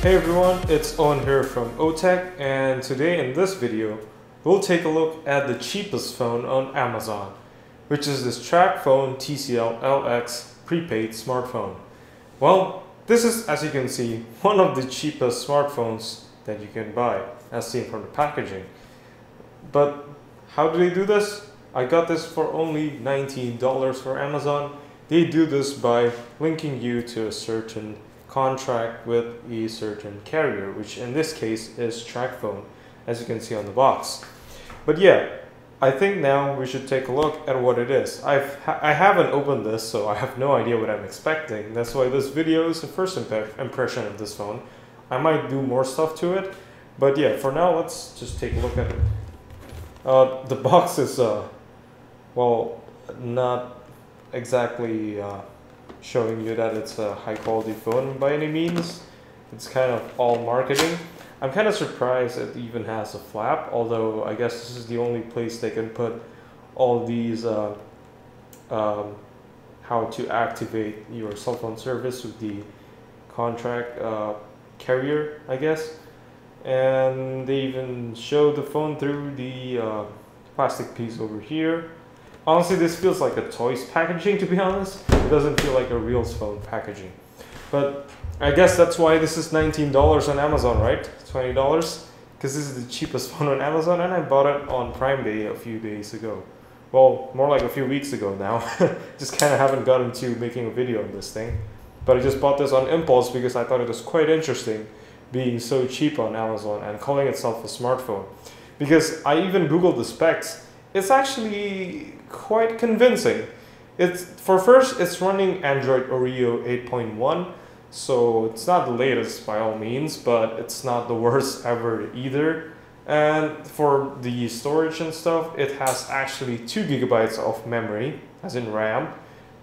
Hey everyone, it's Owen here from OTech, and today in this video we'll take a look at the cheapest phone on Amazon, which is this Tracfone TCL LX prepaid smartphone. Well, this is, as you can see, one of the cheapest smartphones that you can buy, as seen from the packaging. But how do they do this? I got this for only $19 for Amazon. They do this by linking you to a certain contract with a certain carrier, which in this case is Tracfone, as you can see on the box. But yeah, I think now we should take a look at what it is. I haven't opened this, so I have no idea what I'm expecting. That's why this video is the first impression of this phone. I might do more stuff to it, but yeah, for now let's just take a look at it. The box is well, not exactly showing you that it's a high quality phone by any means. It's kind of all marketing. I'm kind of surprised it even has a flap, although I guess this is the only place they can put all these how to activate your cell phone service with the contract carrier, I guess. And they even show the phone through the plastic piece over here. Honestly, this feels like a toys packaging, to be honest. It doesn't feel like a real phone packaging. But I guess that's why this is $19 on Amazon, right? $20? Because this is the cheapest phone on Amazon, and I bought it on Prime Day a few days ago. Well, more like a few weeks ago now. Just kind of haven't gotten to making a video on this thing. But I just bought this on impulse because I thought it was quite interesting being so cheap on Amazon and calling itself a smartphone. Because I even Googled the specs. It's actually quite convincing. It's running Android Oreo 8.1, so it's not the latest by all means, but it's not the worst ever either. And for the storage and stuff, it has actually 2 gigabytes of memory, as in RAM,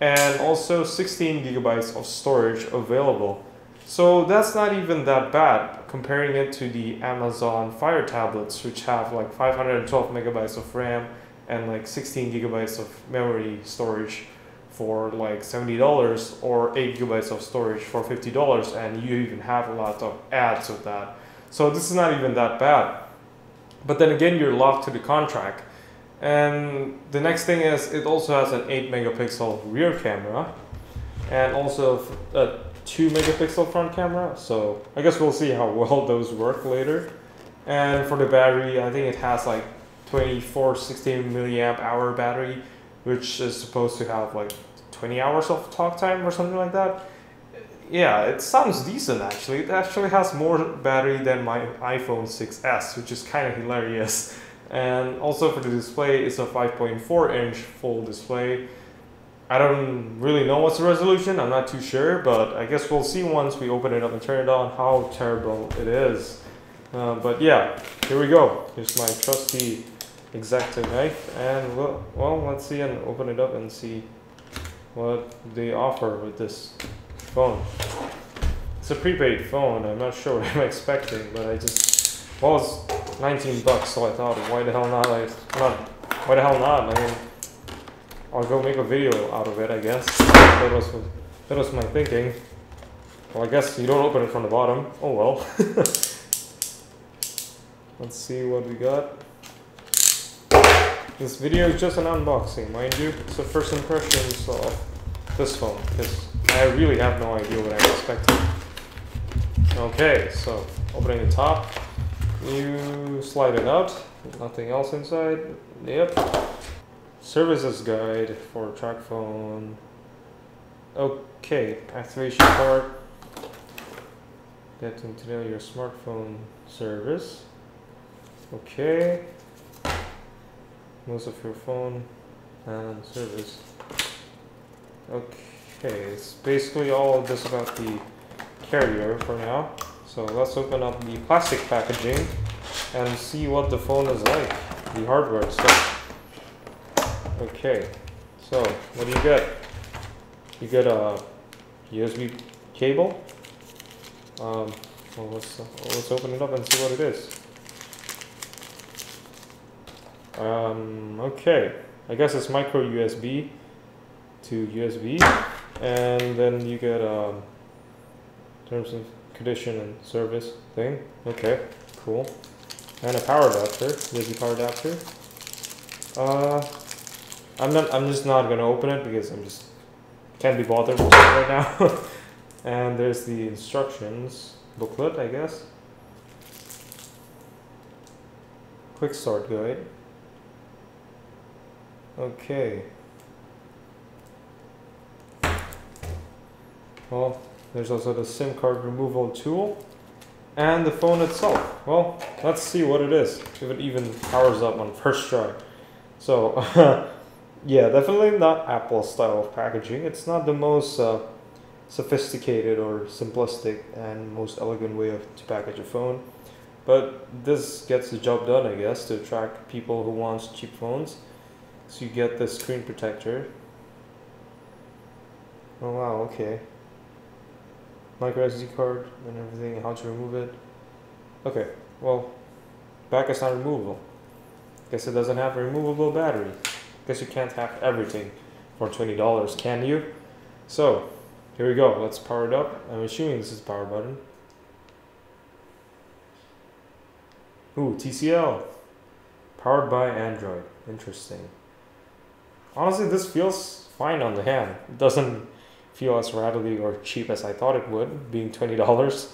and also 16 gigabytes of storage available. So that's not even that bad, comparing it to the Amazon Fire tablets, which have like 512 megabytes of RAM and like 16 gigabytes of memory storage for like $70, or 8 gigabytes of storage for $50, and you even have a lot of ads with that. So this is not even that bad. But then again, you're locked to the contract. And the next thing is, it also has an 8 megapixel rear camera and also a 2 megapixel front camera. So I guess we'll see how well those work later. And for the battery, I think it has like 2460 milliamp hour battery, which is supposed to have like 20 hours of talk time or something like that. Yeah, it sounds decent actually. It actually has more battery than my iPhone 6s, which is kind of hilarious. And also for the display, it's a 5.4-inch full display. I don't really know what's the resolution, I'm not too sure, but I guess we'll see once we open it up and turn it on how terrible it is. But yeah, here we go. Here's my trusty X-Acto knife, and well, let's see and open it up and see what they offer with this phone. It's a prepaid phone. I'm not sure what I'm expecting, but well, it's 19 bucks, so I thought, why the hell not? Why the hell not? I mean, I'll go make a video out of it, I guess. That was my thinking. Well, I guess you don't open it from the bottom. Oh well. Let's see what we got. This video is just an unboxing, mind you. It's the first impressions of this phone, because I really have no idea what I'm expecting. Okay, so opening the top, you slide it out, nothing else inside. Yep. Services guide for Tracfone. Okay, activation card. Getting to know your smartphone service. Okay. Most of your phone and service. Okay, it's basically all of this about the carrier for now. So let's open up the plastic packaging and see what the phone is like, the hardware stuff. Okay, so what do you get? You get a USB cable. Well, let's open it up and see what it is. Okay, I guess it's micro USB to USB, and then you get terms and condition and service thing. Okay, cool. And a power adapter, USB power adapter. I'm just not gonna open it because I'm just can't be bothered with it right now. And there's the instructions booklet, I guess. Quick start guide. Okay. Well, there's also the SIM card removal tool and the phone itself. Well, let's see what it is, if it even powers up on first try. So, yeah, definitely not Apple style of packaging. It's not the most sophisticated or simplistic and most elegant way to package a phone. But this gets the job done, I guess, to attract people who want cheap phones. So you get the screen protector. Oh wow, okay. Micro SD card and everything, how to remove it. Okay, well, back is not removable. Guess it doesn't have a removable battery. Guess you can't have everything for $20, can you? So, here we go, let's power it up. I'm assuming this is the power button. Ooh, TCL. Powered by Android. Interesting. Honestly, this feels fine on the hand. It doesn't feel as rattly or cheap as I thought it would, being $20.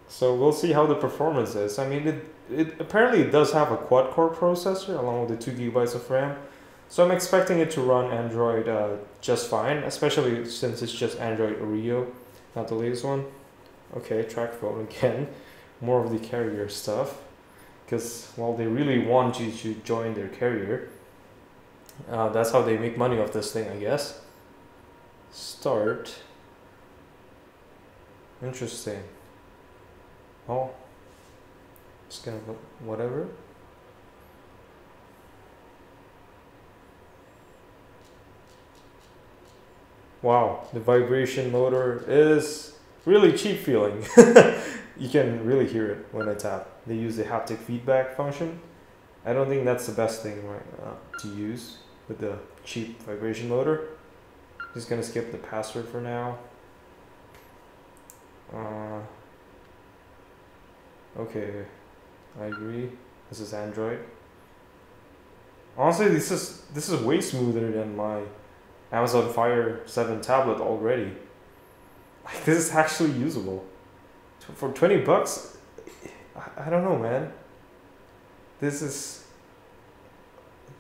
So we'll see how the performance is. I mean, it apparently does have a quad-core processor along with the 2 GB of RAM. So I'm expecting it to run Android just fine, especially since it's just Android Oreo, not the latest one. Okay, Tracfone again. More of the carrier stuff. Because, well, they really want you to join their carrier. That's how they make money off this thing, I guess. Start. Interesting. Oh. Just gonna go, whatever. Wow, the vibration motor is really cheap feeling. You can really hear it when I tap. They use the haptic feedback function. I don't think that's the best thing to use with the cheap vibration motor. Just gonna skip the password for now. Okay, I agree. This is Android. Honestly, this is way smoother than my Amazon Fire 7 tablet already. Like, this is actually usable. For 20 bucks, I don't know, man. This is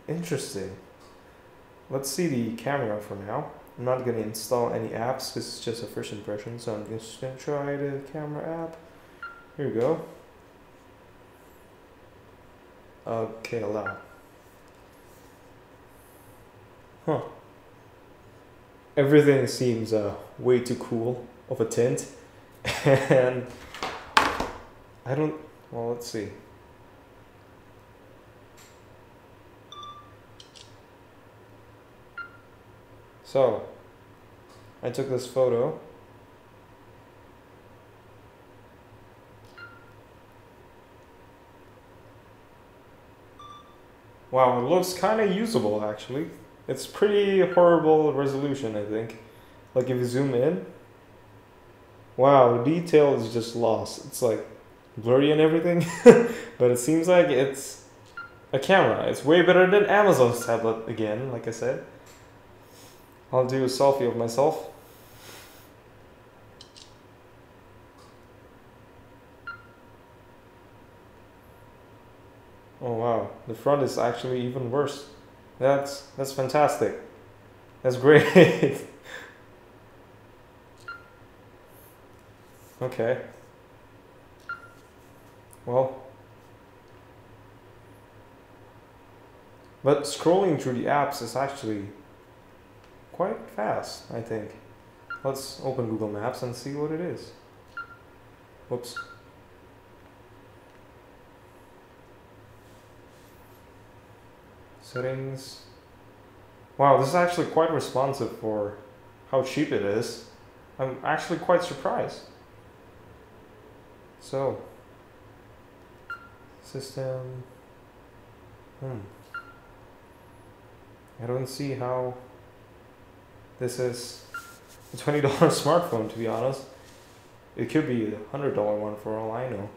interesting. Let's see the camera for now. I'm not going to install any apps. This is just a first impression, so I'm just going to try the camera app. Here we go. Okay, allow. Huh. Everything seems way too cool of a tint. And I don't, well, let's see. So, I took this photo. Wow, it looks kind of usable actually. It's pretty horrible resolution, I think. Like if you zoom in, wow, detail is just lost. It's like blurry and everything, but it seems like it's a camera. It's way better than Amazon's tablet again, like I said. I'll do a selfie of myself. Oh wow, the front is actually even worse. That's fantastic. That's great. Okay. Well, but scrolling through the apps is actually quite fast, I think. Let's open Google Maps and see what it is. Whoops. Settings. Wow, this is actually quite responsive for how cheap it is. I'm actually quite surprised. So, system. I don't see how this is a $20 smartphone, to be honest. It could be a $100 one for all I know.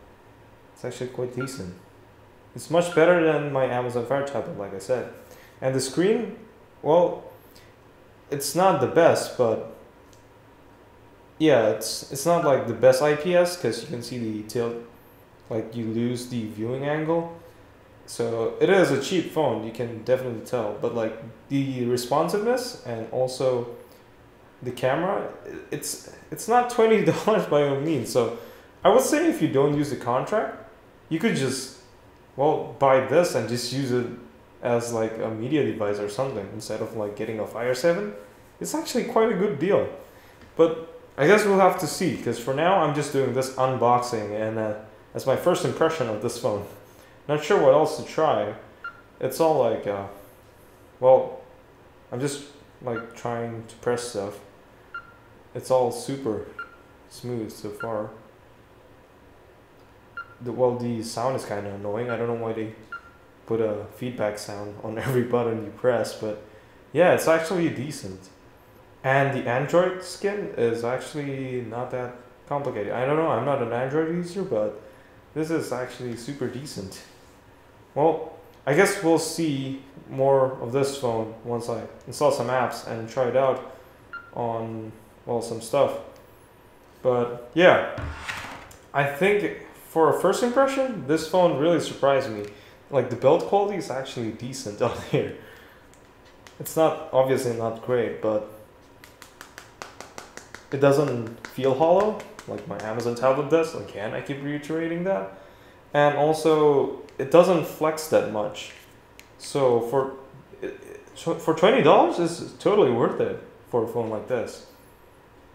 It's actually quite decent. It's much better than my Amazon Fire tablet, like I said. And the screen, well, it's not the best, but yeah, it's not like the best IPS because you can see the tilt, like you lose the viewing angle. So it is a cheap phone, you can definitely tell, but like the responsiveness and also the camera, it's not $20 by all means. So I would say if you don't use the contract, you could just, well, buy this and just use it as like a media device or something instead of like getting a Fire 7. It's actually quite a good deal. But I guess we'll have to see, because for now I'm just doing this unboxing and that's my first impression of this phone. Not sure what else to try. It's all like, well, I'm just like trying to press stuff. It's all super smooth so far. The sound is kind of annoying. I don't know why they put a feedback sound on every button you press, but yeah, it's actually decent. And the Android skin is actually not that complicated. I don't know, I'm not an Android user, but this is actually super decent. Well, I guess we'll see more of this phone once I install some apps and try it out on, well, some stuff. But yeah, I think for a first impression, this phone really surprised me. Like the build quality is actually decent on here. It's not, obviously not great, but it doesn't feel hollow like my Amazon tablet does. Again, I keep reiterating that. And also, it doesn't flex that much. So for $20, it's totally worth it for a phone like this.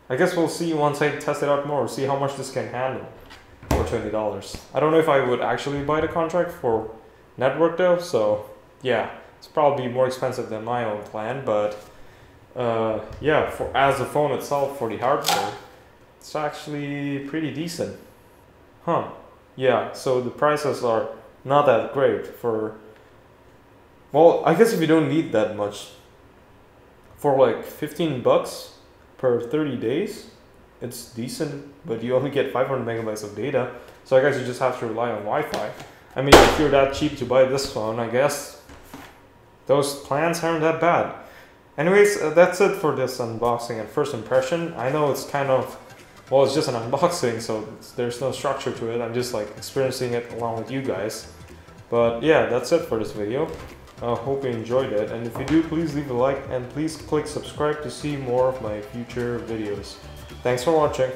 I guess we'll see once I test it out more, see how much this can handle for $20. I don't know if I would actually buy the contract for network though, so yeah, it's probably more expensive than my own plan, but yeah, for as the phone itself, for the hardware, it's actually pretty decent. Huh. Yeah, so the prices are not that great for, well, I guess if you don't need that much, for like 15 bucks per 30 days, it's decent, but you only get 500 megabytes of data, so I guess you just have to rely on Wi-Fi. I mean, if you're that cheap to buy this phone, I guess those plans aren't that bad. Anyways, that's it for this unboxing and first impression. I know it's kind of, well, it's just an unboxing, so there's no structure to it. I'm just like experiencing it along with you guys. But yeah, that's it for this video. I hope you enjoyed it, and if you do, please leave a like and please click subscribe to see more of my future videos. Thanks for watching.